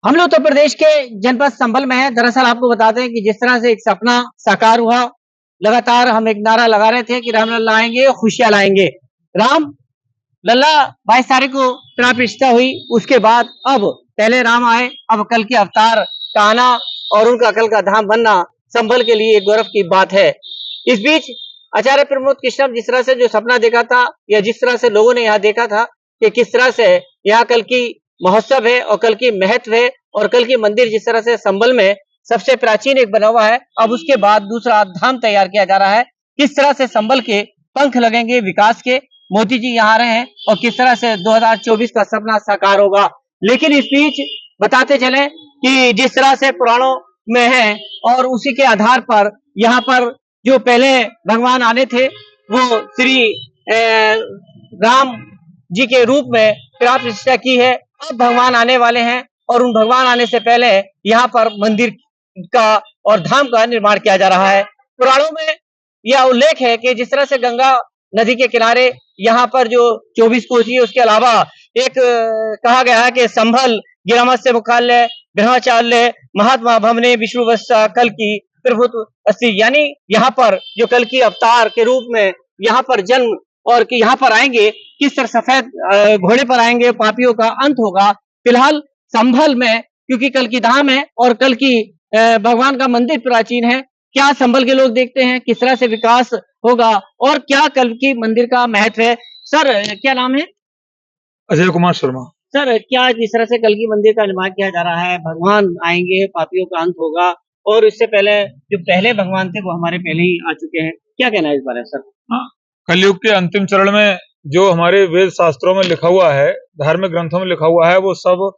हम लोग उत्तर प्रदेश के जनपद संभल में हैं। दरअसल आपको बताते हैं कि जिस तरह से एक सपना साकार हुआ, लगातार हम एक नारा लगा रहे थे कि रामलला आएँगे और खुशियाँ लाएँगे। राम लल्ला 22 तारीख को प्राण प्रतिष्ठा हुई, उसके बाद अब पहले राम आए, अब कल के अवतार का आना और उनका कल का धाम बनना संभल के लिए गौरव की बात है। इस बीच आचार्य प्रमोद कृष्णम जिस तरह से जो सपना देखा था या जिस तरह से लोगों ने यहाँ देखा था कि किस तरह से यहाँ कल की महोत्सव है और कल की महत्व है और कल की मंदिर जिस तरह से संभल में सबसे प्राचीन एक बना हुआ है, अब उसके बाद दूसरा धाम तैयार किया जा रहा है। किस तरह से संभल के पंख लगेंगे विकास के, मोदी जी यहाँ आ रहे हैं और किस तरह से 2024 का सपना साकार होगा। लेकिन इस बीच बताते चले कि जिस तरह से पुराणों में है और उसी के आधार पर यहाँ पर जो पहले भगवान आने थे वो श्री राम जी के रूप में प्राण प्रतिष्ठा की है। अब भगवान आने वाले हैं और उन भगवान आने से पहले यहाँ पर मंदिर का और धाम का निर्माण किया जा रहा है। पुराणों में यह उल्लेख है कि जिस तरह से गंगा नदी के किनारे यहाँ पर जो 24 कोसी है, उसके अलावा एक कहा गया है कि संभल गिरामत्स्य मुख्यालय ग्रहाचार्य महात्मा भवने विष्णु वत्सा कल की प्रभुत्व अस्ति, यानी यहाँ पर जो कल की अवतार के रूप में यहाँ पर जन्म और कि यहाँ पर आएंगे किस तरह सफेद घोड़े पर आएंगे, पापियों का अंत होगा। फिलहाल संभल में क्योंकि कल की धाम है और कल की भगवान का मंदिर प्राचीन है, क्या संभल के लोग देखते हैं किस तरह से विकास होगा और क्या कल की मंदिर का महत्व है। सर क्या नाम है? अजय कुमार शर्मा। सर क्या जिस तरह से कल की मंदिर का निर्माण किया जा रहा है, भगवान आएंगे, पापियों का अंत होगा और इससे पहले जो पहले भगवान थे वो हमारे पहले ही आ चुके हैं, क्या कहना है इस बारे में सर? हाँ, कलयुग के अंतिम चरण में जो हमारे वेद शास्त्रों में लिखा हुआ है, धार्मिक ग्रंथों में लिखा हुआ है, वो सब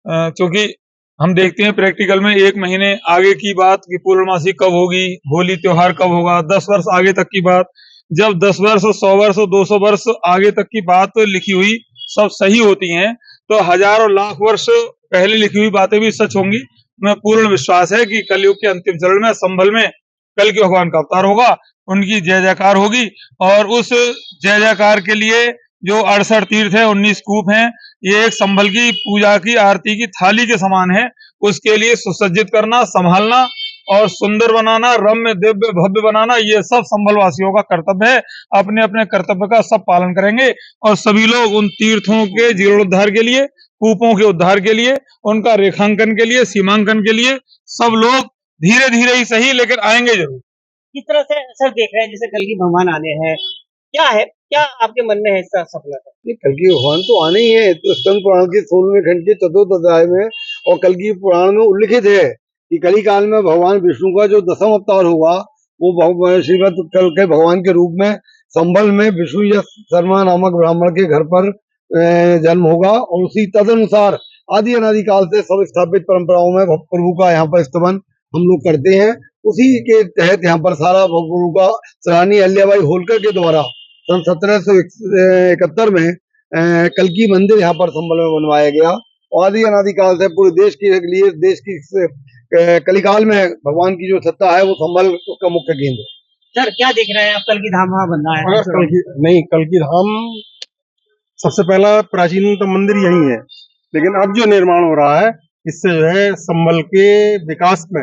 क्योंकि हम देखते हैं प्रैक्टिकल में 1 महीने आगे की बात कि पूर्णमासी कब होगी, होली त्योहार कब होगा, 10 वर्ष आगे तक की बात, जब 10 वर्ष 100 वर्ष 200 वर्ष आगे तक की बात लिखी हुई सब सही होती हैं तो हजारों लाख वर्ष पहले लिखी हुई बातें भी सच होंगी। मैं पूर्ण विश्वास है कि कलयुग के अंतिम चरण में संभल में कल के भगवान का अवतार होगा, उनकी जय जयकार होगी और उस जय जयकार के लिए जो 68 तीर्थ है, 19 कूप हैं, ये एक संभल की पूजा की आरती की थाली के समान है। उसके लिए सुसज्जित करना, संभालना और सुंदर बनाना, रम्य दिव्य भव्य बनाना, ये सब संभल वासियों का कर्तव्य है। अपने अपने कर्तव्य का सब पालन करेंगे और सभी लोग उन तीर्थों के जीर्णोद्धार के लिए, कूपों के उद्धार के लिए, उनका रेखांकन के लिए, सीमांकन के लिए सब लोग धीरे धीरे ही सही लेकिन आएंगे जरूर। किस तरह से सर देख रहे हैं जैसे कल की भगवान आने हैं, क्या है, क्या आपके मन में है इसका सपना? कल की भगवान तो आने ही है, तो स्कंद पुराण के 16वें खंड के 4th अध्याय में और कल की पुराण में उल्लिखित है कि कली काल में भगवान विष्णु का जो 10वां अवतार होगा वो श्रीमद कल के भगवान के रूप में संभल में विष्णु यश शर्मा नामक ब्राह्मण के घर पर जन्म होगा और उसी तदनुसार आदि अनादि काल से सब स्थापित परंपराओं में प्रभु का यहाँ पर स्तवन हम लोग करते हैं। उसी के तहत यहाँ पर सारा प्रभु का रानी अहिल्याबाई होलकर के द्वारा सन 1771 में कल की मंदिर यहाँ पर संभल में बनवाया गया। आदि अनादि काल से पूरे देश के लिए देश की कलिकाल में भगवान की जो सत्ता है वो संभल का मुख्य केंद्र है। सर क्या देख रहे हैं आप, कल की धाम वहाँ बन रहा है? कल की धाम सबसे पहला प्राचीनतम मंदिर यही है, लेकिन अब जो निर्माण हो रहा है इससे जो है संभल के विकास में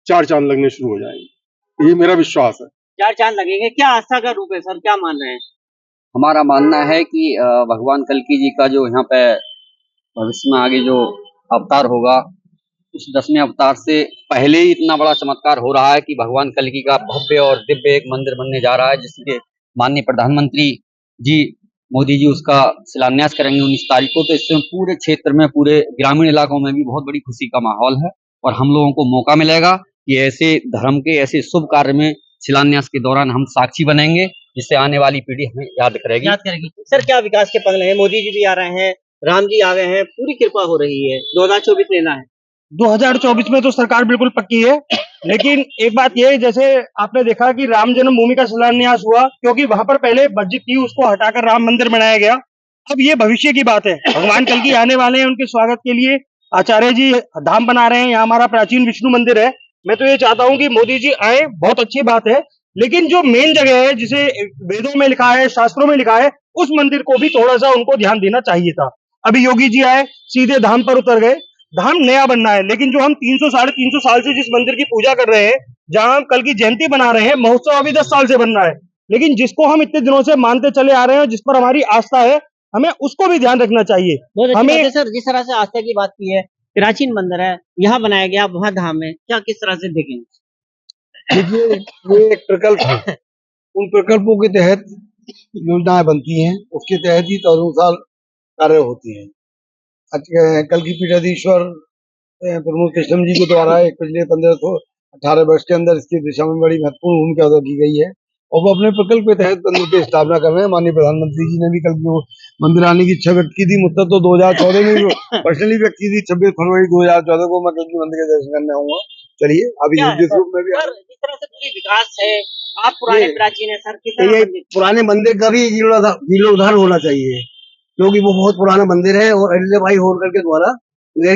4 चांद लगने शुरू हो जाएंगे, ये मेरा विश्वास है। 4 चांद लगेंगे, क्या आस्था का रूप है सर, क्या मान रहे हैं? हमारा मानना है कि भगवान कल्कि जी का जो यहाँ पे भविष्य में आगे जो अवतार होगा उस 10वें अवतार से पहले ही इतना बड़ा चमत्कार हो रहा है कि भगवान कल्कि का भव्य और दिव्य एक मंदिर बनने जा रहा है, जिसके माननीय प्रधानमंत्री जी मोदी जी उसका शिलान्यास करेंगे 19 तारीख को। तो इससे पूरे क्षेत्र में, पूरे ग्रामीण इलाकों में भी बहुत बड़ी खुशी का माहौल है और हम लोगों को मौका मिलेगा कि ऐसे धर्म के ऐसे शुभ कार्य में शिलान्यास के दौरान हम साक्षी बनेंगे, जिससे आने वाली पीढ़ी हमें याद करेगी। सर क्या विकास के पगले हैं, मोदी जी भी आ रहे हैं, राम जी आ गए हैं, पूरी कृपा हो रही है, 2024 लेना है। 2024 में तो सरकार बिल्कुल पक्की है, लेकिन एक बात यह है, जैसे आपने देखा कि राम जन्मभूमि का शिलान्यास हुआ क्योंकि वहां पर पहले मस्जिद थी, उसको हटाकर राम मंदिर बनाया गया। अब ये भविष्य की बात है, भगवान कल की आने वाले हैं, उनके स्वागत के लिए आचार्य जी धाम बना रहे हैं। यहाँ हमारा प्राचीन विष्णु मंदिर है। मैं तो ये चाहता हूँ कि मोदी जी आए, बहुत अच्छी बात है, लेकिन जो मेन जगह है जिसे वेदों में लिखा है, शास्त्रों में लिखा है, उस मंदिर को भी थोड़ा सा उनको ध्यान देना चाहिए था। अभी योगी जी आए, सीधे धाम पर उतर गए, धाम नया बनना है, लेकिन जो हम 300 साढ़े 300 साल से जिस मंदिर की पूजा कर रहे हैं, जहां हम कल की जयंती बना रहे हैं, महोत्सव अभी 10 साल से बन रहा है, लेकिन जिसको हम इतने दिनों से मानते चले आ रहे हैं, जिस पर हमारी आस्था है, हमें उसको भी ध्यान रखना चाहिए। बहुत अच्छी हमें बात है सर, जिस तरह से आस्था की बात की है, प्राचीन मंदिर है, यहाँ बनाया गया, वहाँ धाम है, क्या किस तरह से देखेंगे? देखिए, ये एक प्रकल्प है। उन प्रकल्पों के तहत योजनाएं बनती हैं, उसके तहत ही तदनुसार कार्य होती हैं। कल की पीठाधीश्वर प्रमुख कृष्ण जी के द्वारा एक पिछले 1518 वर्ष के अंदर इसकी दिशा में बड़ी महत्वपूर्ण भूमिका अदा की गई है और वो अपने प्रकल्प के तहत मंदिर की स्थापना कर रहे हैं। माननीय प्रधानमंत्री जी ने भी कल की मंदिर आने की इच्छा व्यक्त की थी। मुझसे तो 2014 में भी पर्सनली व्यक्त की थी। 26 फरवरी 2014 को मैं कल की मंदिर के दर्शन करने आऊंगा। चलिए, अभी जिस रूप में भी सर, जिस तरह से पूरी विकास है, आप पुराने प्राचीन है सर, किस तरह ये मंदिर? पुराने मंदिर का भी जीर्णोद्धार होना चाहिए, क्योंकि वो बहुत पुराना मंदिर है और अहिल्या भाई होलकर के द्वारा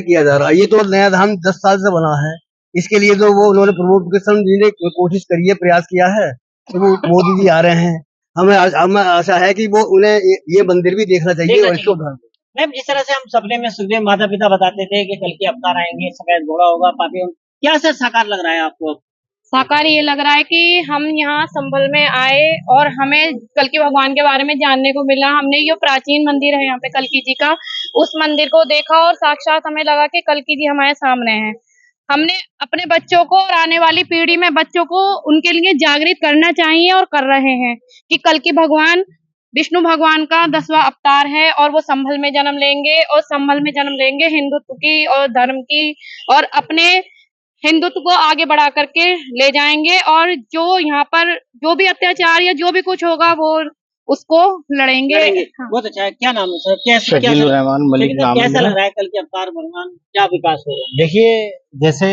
किया जा रहा है। ये तो नया धाम 10 साल से बना है। इसके लिए तो वो उन्होंने प्रमोद कृष्ण जी ने कोशिश करी है, प्रयास किया है, तो वो मोदी जी आ रहे हैं। हमें आशा है कि वो उन्हें ये मंदिर भी देखना चाहिए और इसको मैम, जिस तरह से हम सपने में सुखदेव माता पिता बताते थे कि कल के अवतार आएंगे, सफेद घोड़ा होगा, पापी, क्या सर साकार लग रहा है आपको? साकार ये लग रहा है कि हम यहाँ संभल में आए और हमें कल की भगवान के बारे में जानने को मिला। हमने ये प्राचीन मंदिर है यहाँ पे कल्की जी का, उस मंदिर को देखा और साक्षात हमें लगा कि कल्की जी हमारे सामने हैं। हमने अपने बच्चों को और आने वाली पीढ़ी में बच्चों को उनके लिए जागृत करना चाहिए और कर रहे हैं कि कल्की भगवान विष्णु भगवान का 10वां अवतार है और वो संभल में जन्म लेंगे और संभल में जन्म लेंगे हिंदुत्व की और धर्म की और अपने हिंदुत्व को आगे बढ़ा करके ले जाएंगे और जो यहाँ पर जो भी अत्याचार या जो भी कुछ होगा वो उसको लड़ेंगे। हाँ। बहुत अच्छा है। क्या नाम है सर? शकील रहमान मलिक नाम है कैसा मेरा। लग रहा है कल के अवतार भगवान, क्या विकास होगा? देखिए, जैसे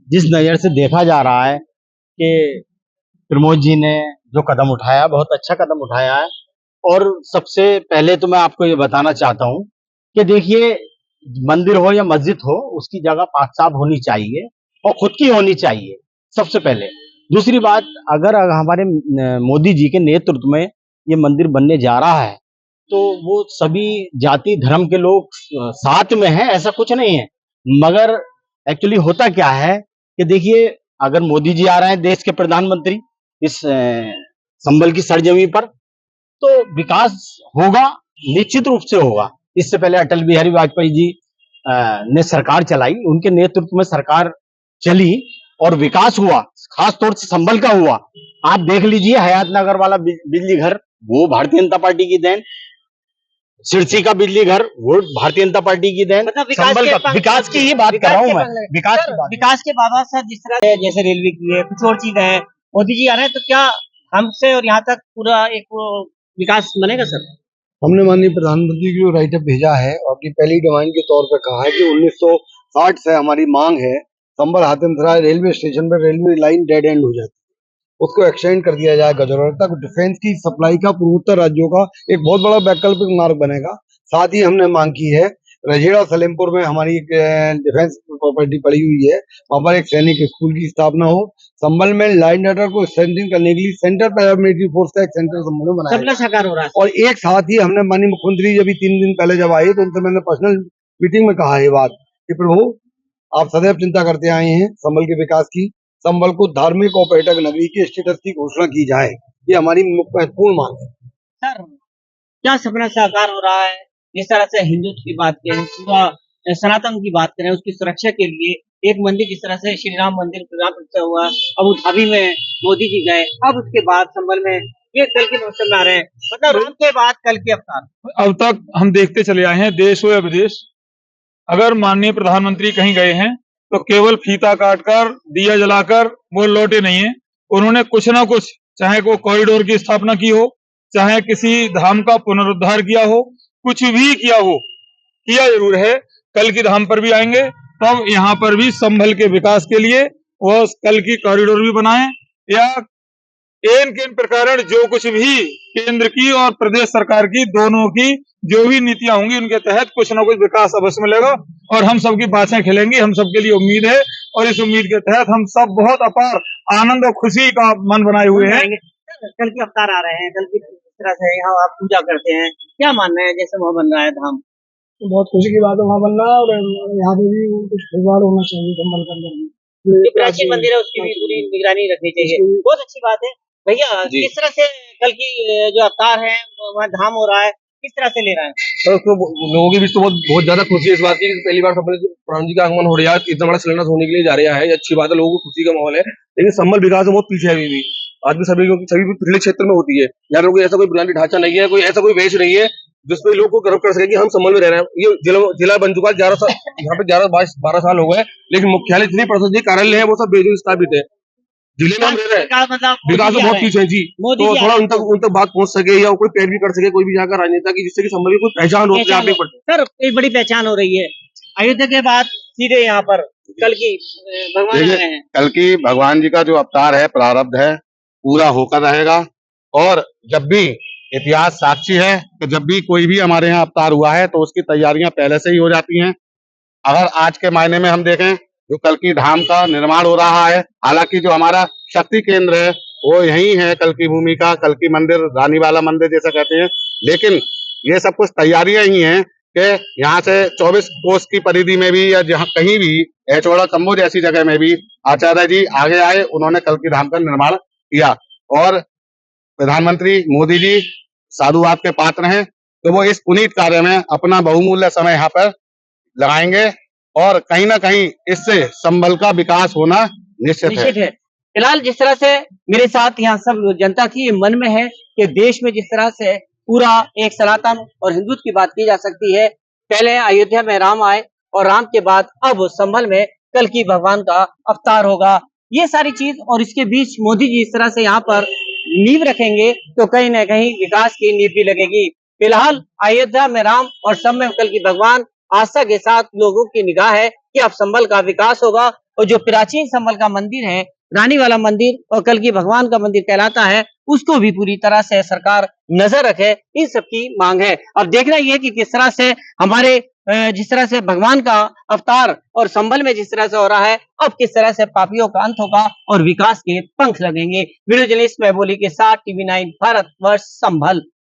जिस नजर से देखा जा रहा है कि प्रमोद जी ने जो कदम उठाया, बहुत अच्छा कदम उठाया है। और सबसे पहले तो मैं आपको ये बताना चाहता हूँ कि देखिए, मंदिर हो या मस्जिद हो, उसकी जगह पाक साफ होनी चाहिए और खुद की होनी चाहिए सबसे पहले। दूसरी बात, अगर हमारे मोदी जी के नेतृत्व में ये मंदिर बनने जा रहा है तो वो सभी जाति धर्म के लोग साथ में हैं, ऐसा कुछ नहीं है। मगर एक्चुअली होता क्या है कि देखिए, अगर मोदी जी आ रहे हैं देश के प्रधानमंत्री इस संभल की सरजमी पर, तो विकास होगा, निश्चित रूप से होगा। इससे पहले अटल बिहारी वाजपेयी जी ने सरकार चलाई, उनके नेतृत्व में सरकार चली और विकास हुआ, खास तौर से संभल का हुआ। आप देख लीजिए, हयात नगर वाला बिजली घर, वो भारतीय जनता पार्टी की देन। सिरसी का बिजली घर, वो भारतीय जनता पार्टी की देन। मतलब विकास की ही बात कर रहा हूँ मैं, विकास के बाद सर, जिस तरह जैसे रेलवे की है, कुछ और चीज है, मोदी जी आ रहे हैं, तो क्या हमसे और यहाँ तक पूरा एक वो विकास बनेगा सर? हमने माननीय प्रधानमंत्री को राइट अप भेजा है और अपनी पहली डिमांड के तौर पर कहा है कि 1960 से हमारी मांग है संभल हातिमसराय रेलवे स्टेशन पर रेलवे लाइन डेड एंड हो जाती है, उसको एक्सटेंड कर दिया जाए गजरौल तक। डिफेंस की सप्लाई का पूर्वोत्तर राज्यों का एक बहुत बड़ा वैकल्पिक मार्ग बनेगा। साथ ही हमने मांग की है, रजेड़ा सलेमपुर में हमारी एक डिफेंस प्रॉपर्टी पड़ी हुई है, वहां पर एक सैनिक स्कूल की स्थापना हो। संभल में लाइन डाटा को स्ट्रेंथन करने के लिए सेंटर पैरामिलिट्री फोर्स का एक सेंटर संभल में बनाया सपना साकार हो रहा है। और एक साथ ही हमने माननीय मुख्यमंत्री जब 3 दिन पहले जब आए तो उनसे मैंने पर्सनल मीटिंग में कहा ये बात कि प्रभु, आप सदैव चिंता करते आए हैं संभल के विकास की, संभल को धार्मिक और पर्यटक नगरी के स्टेटस की घोषणा की जाए, ये हमारी महत्वपूर्ण मांग है। सर, क्या सपना साकार हो रहा है? जिस तरह से हिंदुत्व की बात करें, पूरा सनातन की बात करें, उसकी सुरक्षा के लिए एक मंदिर जिस तरह से श्री राम मंदिर प्राण प्रतिष्ठा हुआ, अबू धाबी में मोदी जी गए, अब उसके बाद संभल में ये कल के मौसम में आ रहे हैं, मतलब राम के बाद कल के अवतार। अब तक हम देखते चले आए हैं, देश हो या विदेश, अगर माननीय प्रधानमंत्री कहीं गए हैं तो केवल फीता काटकर, दिया जलाकर वो लौटे नहीं है। उन्होंने कुछ ना कुछ, चाहे वो कॉरिडोर की स्थापना की हो, चाहे किसी धाम का पुनरुद्धार किया हो, कुछ भी किया हो, किया जरूर है। कल की धाम पर भी आएंगे, तब यहाँ पर भी संभल के विकास के लिए वो कल की कॉरिडोर भी बनाएं, या इन प्रकार जो कुछ भी केंद्र की और प्रदेश सरकार की दोनों की जो भी नीतियां होंगी, उनके तहत कुछ ना कुछ विकास अवश्य मिलेगा और हम सबकी बातें खिलेंगी। हम सबके लिए उम्मीद है और इस उम्मीद के तहत हम सब बहुत अपार आनंद और खुशी का मन बनाए हुए हैं। कल के अवतार आ रहे हैं, कल की तरह से यहाँ आप पूजा करते हैं, क्या मानना है जैसे वहाँ बन रहा है धाम? तो बहुत खुशी की बात है वहाँ बनना, और यहाँ पे भी कुछ खिलवाड़ होना चाहिए संभल के अंदर भी। जो प्राचीन मंदिर है उसकी भी पूरी निगरानी रखनी चाहिए। बहुत अच्छी बात है भैया। किस तरह से कल की जो अवतार है वहाँ धाम हो रहा है, किस तरह से ले रहा है? तो उसको लोगों के बीच तो बहुत ज्यादा खुशी है इस बात की कि पहली बार संबल प्राण जी का आगमन हो रहा है, इतना बड़ा शिलान्यास होने के लिए जा रहा है। ये अच्छी बात है, लोगों को खुशी का माहौल है। लेकिन संबल विकास में बहुत पीछे है अभी भी। आज भी सभी पिछले क्षेत्र में होती है, यहाँ पे कोई ऐसा कोई बुनियादी ढांचा नहीं है, कोई ऐसा कोई वेश नहीं है जिसपे लोग को गर्व कर सके कि हम संबल में रह रहे हैं। ये जिला बन चुका है 11 साल, यहाँ पे 12 साल हो गए, लेकिन मुख्यालय जितने प्रशासनिक कार्यालय है वो सब बेजोड़ स्थापित है। जिले में हम रह रहे हैं, मतलब विकास में बहुत पीछे है जी। तो थोड़ा उन तक बात पहुंच सके, या कोई पैर भी कर सके कोई भी जाकर राजनेता की, जिससे कि संबल की कोई पहचान हो। सर एक बड़ी पहचान हो रही है अयोध्या के बाद, सीधे यहाँ पर कल की भगवान आ रहे हैं। कल की भगवान जी का जो अवतार है, प्रारब्ध है, पूरा होकर रहेगा। और जब भी इतिहास साक्षी है कि जब भी कोई भी हमारे यहाँ अवतार हुआ है तो उसकी तैयारियां पहले से ही हो जाती हैं। अगर आज के मायने में हम देखें, जो कल की धाम का निर्माण हो रहा है, हालांकि जो हमारा शक्ति केंद्र है वो यही है, कल की भूमि का, कल की मंदिर, रानी वाला मंदिर जैसा कहते हैं। लेकिन ये सब कुछ तैयारियां ही हैं कि यहाँ से 24 कोस की परिधि में भी, या जहाँ कहीं भी एचौड़ा कम्बो जैसी जगह में भी आचार्य जी आगे आए, उन्होंने कल की धाम का निर्माण किया। और प्रधानमंत्री मोदी जी साधुवाद के पात्र हैं, तो वो इस पुनीत कार्य में अपना बहुमूल्य समय यहाँ पर लगाएंगे, और कहीं ना कहीं इससे संबल का विकास होना निश्चित है। फिलहाल जिस तरह से मेरे साथ यहाँ सब जनता थी, मन में है कि देश में जिस तरह से पूरा एक सनातन और हिंदुत्व की बात की जा सकती है, पहले अयोध्या में राम आए और राम के बाद अब संभल में कल की भगवान का अवतार होगा। ये सारी चीज, और इसके बीच मोदी जी इस तरह से यहाँ पर नींव रखेंगे तो कहीं न कहीं विकास की नींव भी लगेगी। फिलहाल अयोध्या में राम और सब में कल की भगवान, आस्था के साथ लोगों की निगाह है कि अब संभल का विकास होगा, और जो प्राचीन संभल का मंदिर है, रानी वाला मंदिर और कल की भगवान का मंदिर कहलाता है, उसको भी पूरी तरह से सरकार नजर रखे, इन सब की मांग है। अब देखना यह है कि किस तरह से हमारे जिस तरह से भगवान का अवतार और संभल में जिस तरह से हो रहा है, अब किस तरह से पापियों का अंत होगा और विकास के पंख लगेंगे। वीडियो जर्नलिस्ट महबूली के साथ TV9 भारतवर्ष संभल।